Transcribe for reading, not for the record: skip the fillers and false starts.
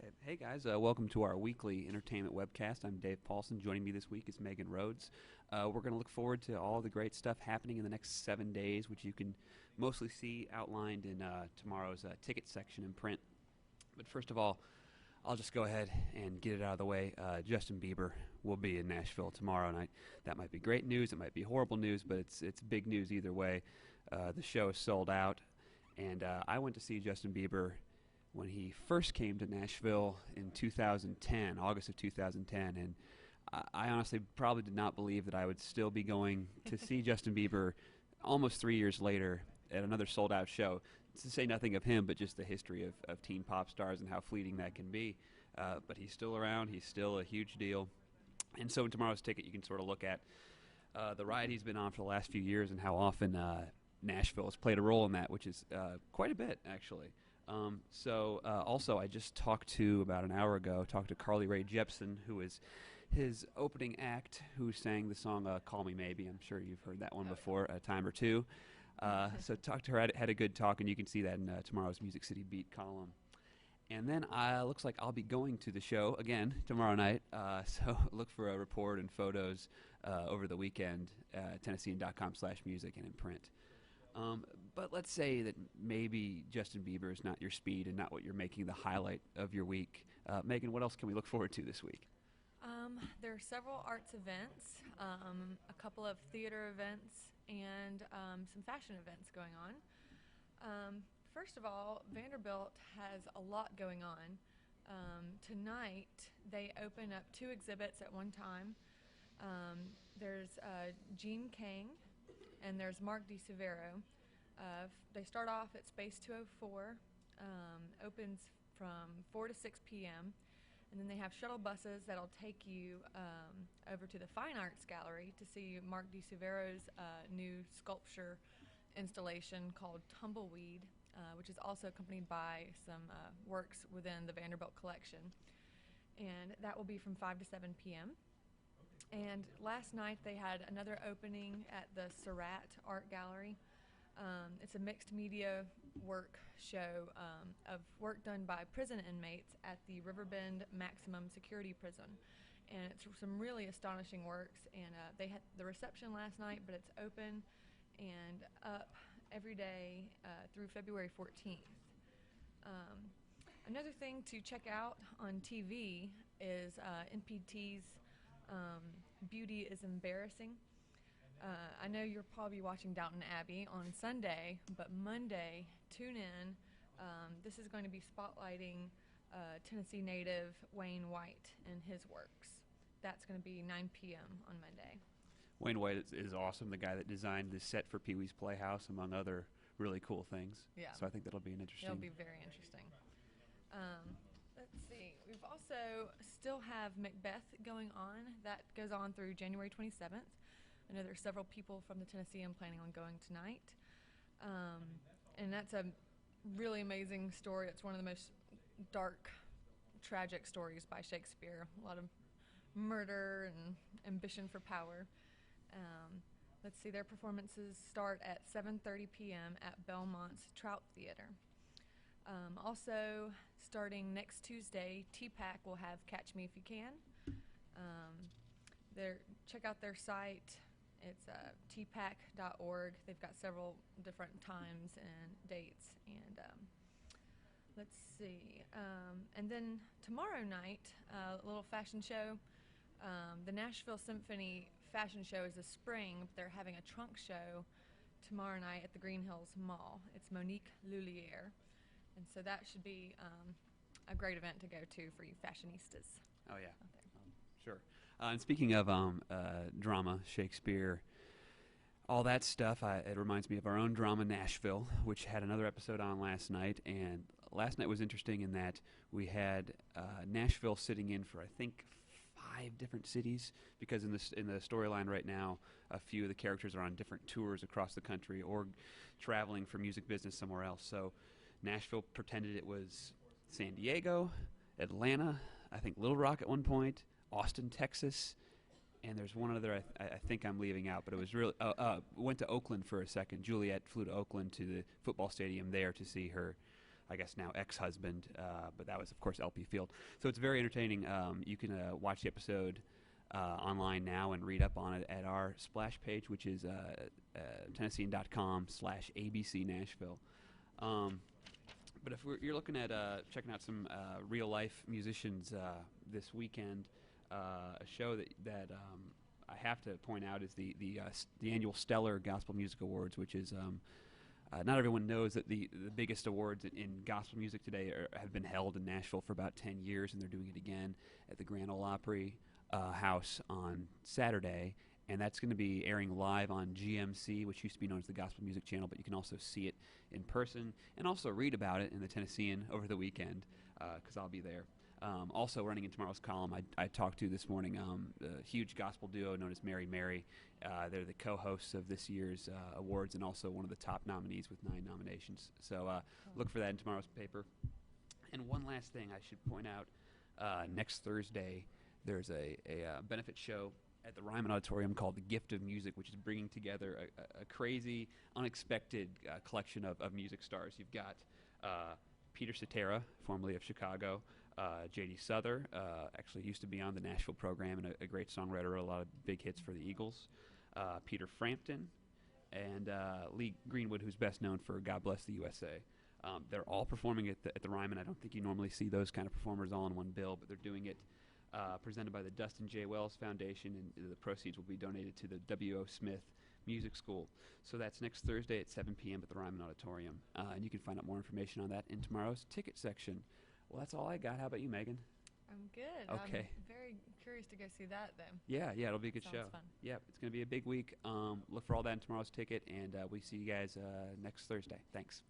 Okay. Hey guys, welcome to our weekly entertainment webcast. I'm Dave Paulson. Joining me this week is Megan Rhodes. We're going to look forward to all the great stuff happening in the next 7 days, which you can mostly see outlined in tomorrow's ticket section in print. But first of all, I'll just go ahead and get it out of the way. Justin Bieber will be in Nashville tomorrow night. That might be great news. It might be horrible news, but it's big news either way. The show is sold out, and I went to see Justin Bieber when he first came to Nashville in 2010, August of 2010, and I honestly probably did not believe that I would still be going to see Justin Bieber almost 3 years later at another sold-out show. To say nothing of him, but just the history of teen pop stars and how fleeting that can be. But he's still around. He's still a huge deal. And so in tomorrow's ticket, you can sort of look at the ride he's been on for the last few years and how often Nashville has played a role in that, which is quite a bit, actually. Also, I just talked about an hour ago, to Carly Rae Jepsen, who is his opening act, who sang the song Call Me Maybe. I'm sure you've heard that one before a time or two. So talked to her, had a good talk, and you can see that in tomorrow's Music City Beat column. And then looks like I'll be going to the show again tomorrow night, so look for a report and photos over the weekend, Tennessean.com/music and in print. But let's say that maybe Justin Bieber is not your speed and not what you're making the highlight of your week. Megan, what else can we look forward to this week? There are several arts events, a couple of theater events, and some fashion events going on. First of all, Vanderbilt has a lot going on. Tonight, they open up 2 exhibits at one time. There's Jean Kang, and there's Mark DeSevero. They start off at Space 204, opens from 4 to 6 p.m., and then they have shuttle buses that'll take you over to the Fine Arts Gallery to see Mark DeSevero's new sculpture installation called Tumbleweed, which is also accompanied by some works within the Vanderbilt collection. And that will be from 5 to 7 p.m. And last night they had another opening at the Surratt Art Gallery. It's a mixed media work show of work done by prison inmates at the Riverbend Maximum Security Prison. And it's some really astonishing works. And they had the reception last night, but it's open and up every day through February 14th. Another thing to check out on TV is NPT's Beauty is Embarrassing. I know you'll probably watching Downton Abbey on Sunday, but Monday, tune in. This is going to be spotlighting Tennessee native Wayne White and his works. That's going to be 9 p.m. on Monday. Wayne White is awesome, the guy that designed the set for Pee-wee's Playhouse, among other really cool things. Yeah. So I think that'll be an interesting... It'll be very interesting. Let's see. We've also still have Macbeth going on. That goes on through January 27th. I know there's several people from the Tennessean planning on going tonight. And that's a really amazing story. It's one of the most dark, tragic stories by Shakespeare. A lot of murder and ambition for power. Let's see, their performances start at 7:30 p.m. at Belmont's Trout Theater. Also, starting next Tuesday, TPAC will have Catch Me If You Can. Check out their site. It's tpac.org. They've got several different times and dates. And let's see. And then tomorrow night, a little fashion show. The Nashville Symphony fashion show is this spring, but they're having a trunk show tomorrow night at the Green Hills Mall. It's Monique Lullier. And so that should be a great event to go to for you fashionistas. Oh, yeah. Sure. And speaking of drama, Shakespeare, all that stuff, it reminds me of our own drama, Nashville, which had another episode on last night. And last night was interesting in that we had Nashville sitting in for, I think, 5 different cities, because in the storyline right now, a few of the characters are on different tours across the country or traveling for music business somewhere else. So Nashville pretended it was San Diego, Atlanta, I think Little Rock at one point, Austin, Texas, and there's one other I think I'm leaving out, but it was really went to Oakland for a second. Juliet flew to Oakland to the football stadium there to see her I guess now ex-husband, but that was, of course, LP Field. So it's very entertaining. You can watch the episode online now and read up on it at our splash page, which is Tennessean.com/ABC Nashville. But if you're looking at checking out some real-life musicians this weekend, a show that I have to point out is the annual Stellar Gospel Music Awards, which is not everyone knows that the biggest awards in gospel music today have been held in Nashville for about 10 years, and they're doing it again at the Grand Ole Opry House on Saturday. And that's going to be airing live on GMC, which used to be known as the Gospel Music Channel, but you can also see it in person and also read about it in the Tennessean over the weekend, because I'll be there. Also running in tomorrow's column, I talked to this morning a huge gospel duo known as Mary Mary. They're the co-hosts of this year's awards and also one of the top nominees with 9 nominations. So look for that in tomorrow's paper. And one last thing I should point out, next Thursday there's a benefit show at the Ryman Auditorium called The Gift of Music, which is bringing together a crazy, unexpected collection of music stars. You've got Peter Cetera, formerly of Chicago, J.D. Souther, actually used to be on the Nashville program and a great songwriter, wrote a lot of big hits for the Eagles. Peter Frampton, and Lee Greenwood, who's best known for God Bless the USA. They're all performing at the Ryman. I don't think you normally see those kind of performers all in one bill, but they're doing it presented by the Dustin J. Wells Foundation, and the proceeds will be donated to the W.O. Smith Music School. So that's next Thursday at 7 p.m. at the Ryman Auditorium. And you can find out more information on that in tomorrow's ticket section. Well, that's all I got. How about you, Megan? I'm good. Okay. I'm very curious to go see that then. Yeah, it'll be a good show. Sounds fun. Yeah, it's going to be a big week. Look for all that in tomorrow's ticket, and we see you guys next Thursday. Thanks.